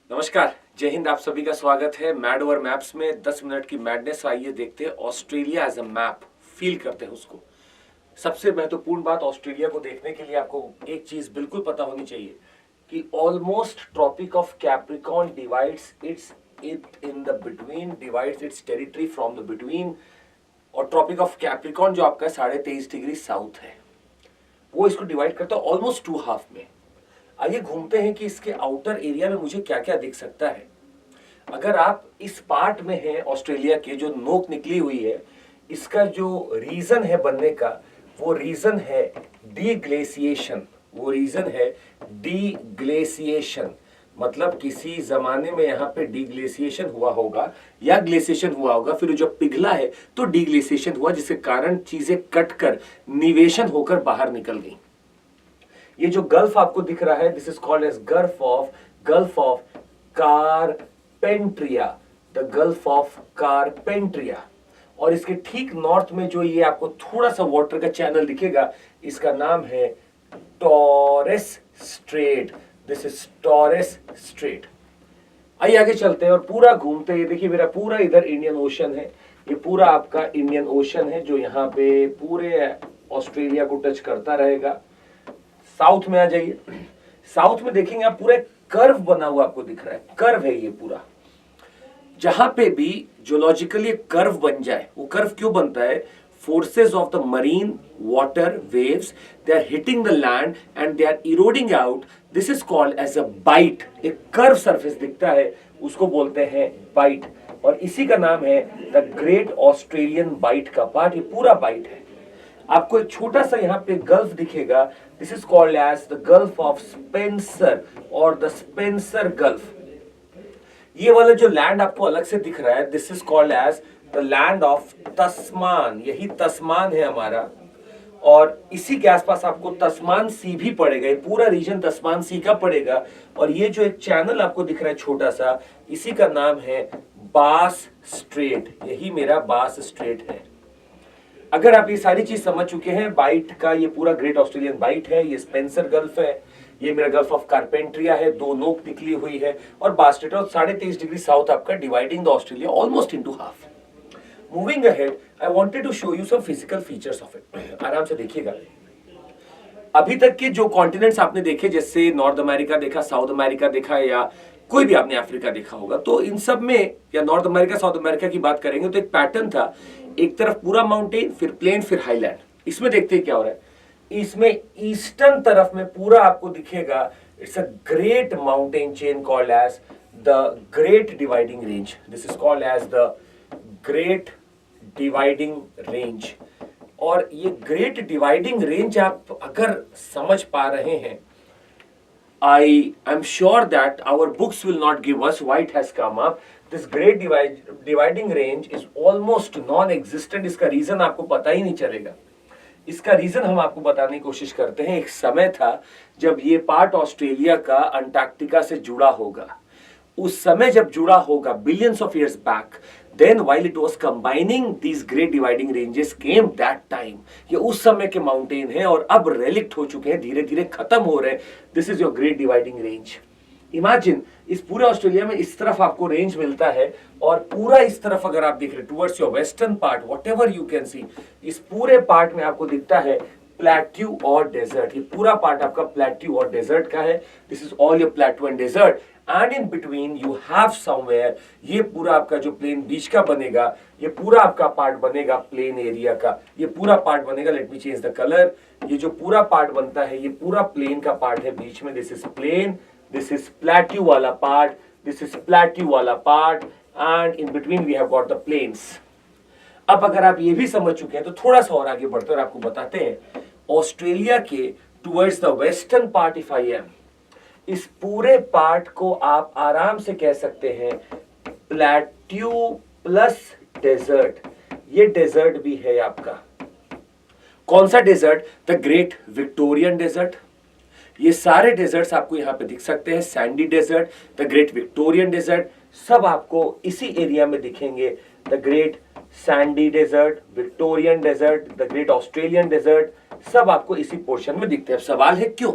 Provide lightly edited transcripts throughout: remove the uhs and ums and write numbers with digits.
नमस्कार, जय हिंद। आप सभी का स्वागत है मैड ओवर मैप्स में। 10 मिनट की मैडनेस। आइए देखते हैं Australia as a map, feel करते हैं उसको। सबसे महत्वपूर्ण बात, ऑस्ट्रेलिया को देखने के लिए आपको एक चीज बिल्कुल पता होनी चाहिए कि almost tropic of Capricorn divides its it in the between, divides its territory from the between. और ट्रॉपिक ऑफ कैप्रिकॉर्न जो आपका 23.5 डिग्री साउथ है, वो इसको डिवाइड करता है ऑलमोस्ट टू हाफ में। आइए घूमते हैं कि इसके आउटर एरिया में मुझे क्या क्या दिख सकता है। अगर आप इस पार्ट में हैं ऑस्ट्रेलिया के, जो नोक निकली हुई है, इसका जो रीजन है बनने का, वो रीजन है डीग्लेशिएशन। वो रीजन है डीग्लेशिएशन। मतलब किसी जमाने में यहाँ पे डीग्लेशिएशन हुआ होगा या ग्लेशिएशन हुआ होगा, फिर जब पिघला है तो डीग्लेशिएशन हुआ, जिसके कारण चीजें कटकर निवेशन होकर बाहर निकल गई। ये जो गल्फ आपको दिख रहा है, this is called as gulf of Carpentaria, the gulf of Carpentaria. और इसके ठीक नॉर्थ में जो ये आपको थोड़ा सा वाटर का चैनल दिखेगा, इसका नाम है Torres Strait. This is Torres Strait. आइए आगे चलते हैं और पूरा घूमते हैं। ये देखिए, मेरा पूरा इधर इंडियन ओशन है। ये पूरा आपका इंडियन ओशन है जो यहाँ पे पूरे ऑस्ट्रेलिया को टच करता रहेगा। साउथ में आ जाइए। साउथ में देखेंगे आप, पूरा कर्व बना हुआ आपको दिख रहा है। कर्व है ये पूरा। जहां पे भी जियोलॉजिकली कर्व बन जाए, वो कर्व क्यों बनता है? Forces of the marine water waves, they are hitting the land and they are eroding out. This is called as a bight. एक कर्व सरफेस दिखता है, उसको बोलते हैं बाइट। और इसी का नाम है द ग्रेट ऑस्ट्रेलियन बाइट का पार्ट। ये पूरा बाइट है। आपको एक छोटा सा यहाँ पे गल्फ दिखेगा। This is called as the gulf of Spencer और द स्पेंसर गल्फ। ये वाला जो लैंड आपको अलग से दिख रहा है, this is called as the land of Tasman. यही तस्मान है हमारा। और इसी के आसपास आपको तस्मान सी भी पड़ेगा। ये पूरा रीजन तस्मान सी का पड़ेगा। और ये जो एक चैनल आपको दिख रहा है छोटा सा, इसी का नाम है बास स्ट्रेट। यही मेरा बास स्ट्रेट है। अगर आप ये सारी चीज समझ चुके हैं, बाइट का ये पूरा ग्रेट ऑस्ट्रेलियन बाइट है, ये स्पेंसर गल्फ है, ये मेरा गल्फ ऑफ कारपेंट्रिया है, दो नोक निकली हुई है, और बास स्ट्रेट। और 23.5 डिग्री साउथ आपका dividing the Australia almost into half. Moving ahead, I wanted to show you some physical features of it. आराम से देखिएगा। अभी तक के जो कॉन्टिनेंट्स आपने देखे, जैसे नॉर्थ अमेरिका देखा, साउथ अमेरिका देखा, या कोई भी आपने अफ्रीका देखा होगा, तो इन सब में, या नॉर्थ अमेरिका साउथ अमेरिका की बात करेंगे तो एक पैटर्न था। एक तरफ पूरा माउंटेन, फिर प्लेन, फिर हाईलैंड। इसमें देखते हैं क्या हो रहा है। इसमें ईस्टर्न तरफ में पूरा आपको दिखेगा, it's a great mountain chain called as the great dividing range. This is called as the great dividing range. और ये ग्रेट डिवाइडिंग रेंज आप अगर समझ पा रहे हैं, I am sure that our books will not give us why it has come up. This great dividing range is almost non-existent. इसका reason आपको पता ही नहीं चलेगा। इसका रीजन हम आपको बताने की कोशिश करते हैं। एक समय था जब ये पार्ट ऑस्ट्रेलिया का अंटार्कटिका से जुड़ा होगा। उस समय जब जुड़ा होगा, billions of years back, then while it was combining these great dividing ranges came that time। ये उस समय के माउंटेन है और अब रेलिक्ट हो चुके हैं, धीरे धीरे खत्म हो रहे हैं। This is your great dividing range. Imagine, इस पूरे ऑस्ट्रेलिया में इस तरफ आपको रेंज मिलता है, और पूरा इस तरफ अगर आप देख रहे towards your western part, what ever you can see, इस पूरे पार्ट में आपको दिखता है प्लेट्यू और डेजर्ट। ये पूरा पार्ट आपका प्लेट्यू और डेजर्ट का है। This is all your plateau and desert. And in between you have somewhere, ये पूरा आपका जो प्लेन बीच का बनेगा, ये पूरा आपका पार्ट बनेगा प्लेन एरिया का। ये पूरा पार्ट बनेगा, let me change the colour. ये जो पूरा पार्ट बनता है, ये पूरा प्लेन का पार्ट है बीच में। This is plain, this is plateau वाला पार्ट, दिस इज प्लेट्यू वाला part, and in between we have got the plains. अब अगर आप ये भी समझ चुके हैं तो थोड़ा सा और आगे बढ़ते और आपको बताते हैं ऑस्ट्रेलिया के towards the western part. If I am, इस पूरे पार्ट को आप आराम से कह सकते हैं प्लेट्यू प्लस डेजर्ट। ये डेजर्ट भी है आपका। कौन सा desert? The great Victorian desert. ये सारे डेजर्ट्स आपको यहां पे दिख सकते हैं। Sandy desert, the great Victorian desert, सब आपको इसी एरिया में दिखेंगे। The great sandy desert, Victorian desert, the great Australian desert, सब आपको इसी पोर्शन में दिखते हैं। अब सवाल है क्यों?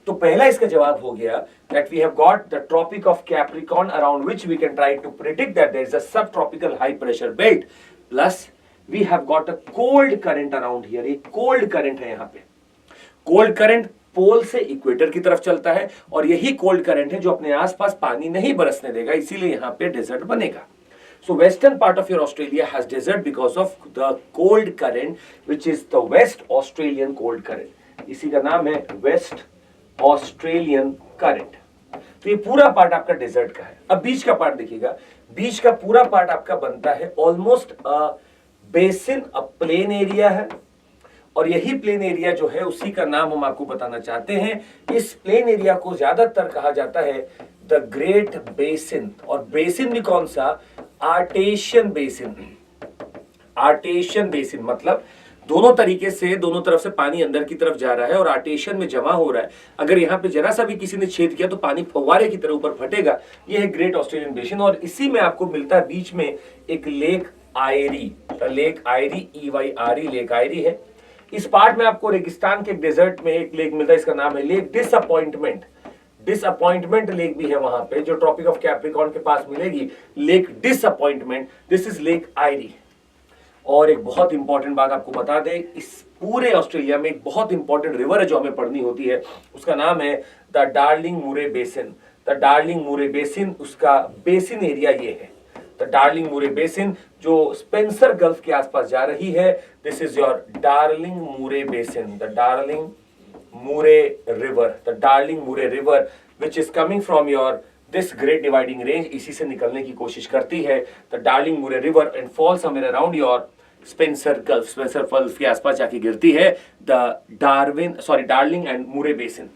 तो पहला इसका जवाब हो गया that we have got the Tropic of Capricorn around which we can try to predict that there is a subtropical high pressure belt plus we have got a cold current around here. एक cold current है यहाँ पे. cold current पोल से equator की तरफ चलता है और यही कोल्ड करंट है जो अपने आसपास पानी नहीं बरसने देगा, इसीलिए यहाँ पे डेजर्ट बनेगा. So western part of your Australia has desert because of the cold current which is the West Australian cold current. इसी का नाम है वेस्ट ऑस्ट्रेलियन करंट. तो ये पूरा पार्ट आपका डेजर्ट का है. अब बीच का पार्ट देखिएगा. बीच का पूरा पार्ट आपका बनता है ऑलमोस्ट अ बेसिन, अ प्लेन एरिया है और यही प्लेन एरिया जो है उसी का नाम हम आपको बताना चाहते हैं. इस प्लेन एरिया को ज्यादातर कहा जाता है द ग्रेट बेसिन. और बेसिन भी कौन सा? Artesian basin. आर्टेशियन बेसिन मतलब दोनों तरीके से, दोनों तरफ से पानी अंदर की तरफ जा रहा है और आर्टेशियन में जमा हो रहा है. अगर यहाँ पे जरा सा भी किसी ने छेद किया तो पानी फव्वारे की तरह ऊपर फटेगा. ये है ग्रेट ऑस्ट्रेलियन बेसिन और इसी में आपको मिलता है बीच में एक लेक आयरी. लेक आयरी, EYRE, लेक आयरी है. इस पार्ट में आपको रेगिस्तान के डेजर्ट में एक लेक मिलता है, इसका नाम है लेक डिसअपॉइंटमेंट. डिसअपॉइंटमेंट लेक भी है वहां पे जो ट्रॉपिक ऑफ कैप्रिकॉर्न के पास मिलेगी. Lake Disappointment, this is Lake Eyre. और एक बहुत इंपॉर्टेंट बात आपको बता दें, इस पूरे ऑस्ट्रेलिया में एक बहुत इंपॉर्टेंट रिवर है जो हमें पढ़नी होती है, उसका नाम है the darling Moore basin. The darling Moore basin, उसका बेसिन एरिया ये है. द डार्लिंग मूरे बेसिन जो स्पेंसर गल्फ के आसपास जा रही है, this is your darling Moore basin. The darling Moore river, the darling Moore river which is coming from your this great dividing range, इसी से निकलने की कोशिश करती है. The darling Moore river and fall somewhere around your Spencer gulf. Spencer gulf के आसपास जाके गिरती है the darling and Moore basin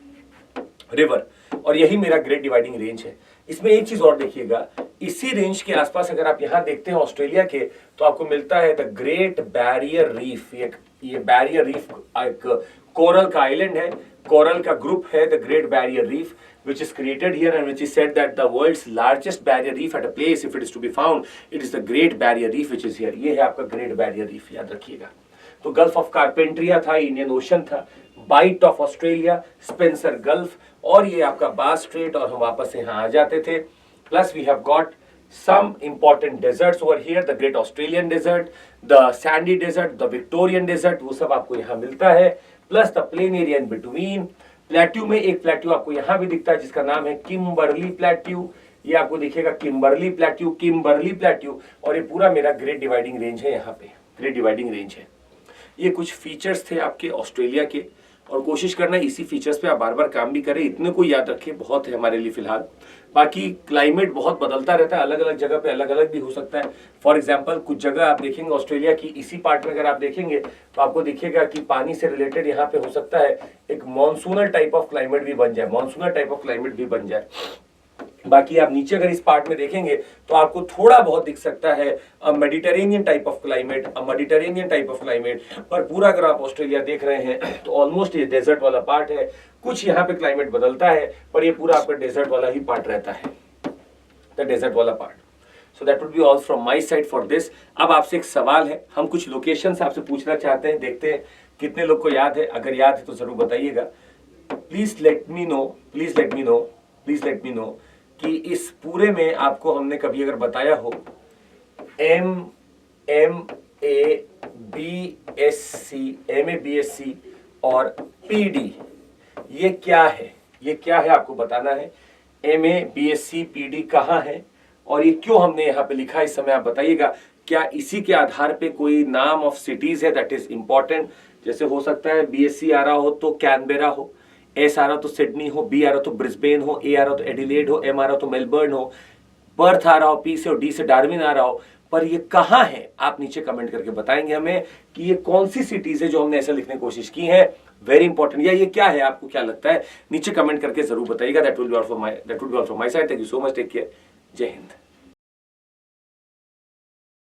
river. और यही मेरा ग्रेट डिवाइडिंग रेंज है. इसमें एक चीज और देखिएगा, इसी रेंज के आसपास अगर आप यहां देखते हैं ऑस्ट्रेलिया के, तो आपको मिलता है द ग्रेट बैरियर रीफ. ये बैरियर रीफ एक कोरल का आइलैंड है, कोरल का ग्रुप है the great barrier reef which is created here and which is said that the world's largest barrier reef at a place if it is to be found, it is the Great Barrier Reef which is here. ये है आपका great barrier reef, याद रखिएगा. तो gulf of Carpentaria था, Indian ocean था, bight of Australia, Spencer gulf और ये आपका बास स्ट्रेट और हम वापस यहाँ आ जाते थे. Plus we have got some important deserts over here, the Great Australian Desert, the Sandy Desert, the Victorian Desert, वो सब आपको यहाँ मिलता है. Plus the plain area in between. Plateau में एक प्लेट्यू आपको यहाँ भी दिखता है जिसका नाम है किम्बरली प्लेट्यू. ये आपको दिखेगा किम्बरली प्लेट्यू, किम्बरली प्लेट्यू. और ये पूरा मेरा ग्रेट डिवाइडिंग रेंज है, यहाँ पे ग्रेट डिवाइडिंग रेंज है. ये कुछ फीचर्स थे आपके ऑस्ट्रेलिया के और कोशिश करना इसी फीचर्स पे आप बार बार काम भी करें. इतने को याद रखें, बहुत है हमारे लिए फिलहाल. बाकी क्लाइमेट बहुत बदलता रहता है, अलग अलग जगह पे अलग अलग भी हो सकता है. फॉर एग्जांपल कुछ जगह आप देखेंगे ऑस्ट्रेलिया की, इसी पार्ट में अगर आप देखेंगे तो आपको दिखेगा कि पानी से रिलेटेड यहाँ पे हो सकता है एक मॉनसूनल टाइप ऑफ क्लाइमेट भी बन जाए, मॉनसूनल टाइप ऑफ क्लाइमेट भी बन जाए. बाकी आप नीचे अगर इस पार्ट में देखेंगे तो आपको थोड़ा बहुत दिख सकता है Mediterranean type of climate, Mediterranean type of climate. पर पूरा अगर आप ऑस्ट्रेलिया देख रहे हैं तो ऑलमोस्ट ये डेजर्ट वाला पार्ट है. कुछ यहाँ पे क्लाइमेट बदलता है पर ये पूरा आपका डेजर्ट वाला ही पार्ट रहता है, द डेजर्ट वाला part. So that would be all from my side for this. अब आपसे एक सवाल है, हम कुछ लोकेशन आपसे पूछना चाहते हैं, देखते हैं कितने लोग को याद है. अगर याद है तो जरूर बताइएगा. Please let me know, please let me know, please let me know कि इस पूरे में आपको हमने कभी अगर बताया हो MA BSc और PD, ये क्या है, ये क्या है आपको बताना है. MA BSc PD कहाँ है और ये क्यों हमने यहाँ पे लिखा, इस समय आप बताइएगा. क्या इसी के आधार पे कोई नाम ऑफ सिटीज है दैट इज इंपॉर्टेंट. जैसे हो सकता है BSc आ रहा हो तो कैनबेरा हो, S आ रहा हो तो सिडनी हो, B आ रहा हो तो ब्रिस्बेन हो, A आ रहा हो तो एडिलेड हो, M आ रहा हो तो मेलबर्न हो, पर्थ आ रहा हो P से और D से डार्विन आ रहा हो. पर ये कहाँ है आप नीचे कमेंट करके बताएंगे हमें कि ये कौन सी सिटीज है जो हमने ऐसा लिखने की कोशिश की है. Very important. या ये क्या है, आपको क्या लगता है, नीचे कमेंट करके जरूर बताइएगा. That will be all from my side. Thank you so much. Take care. जय हिंद.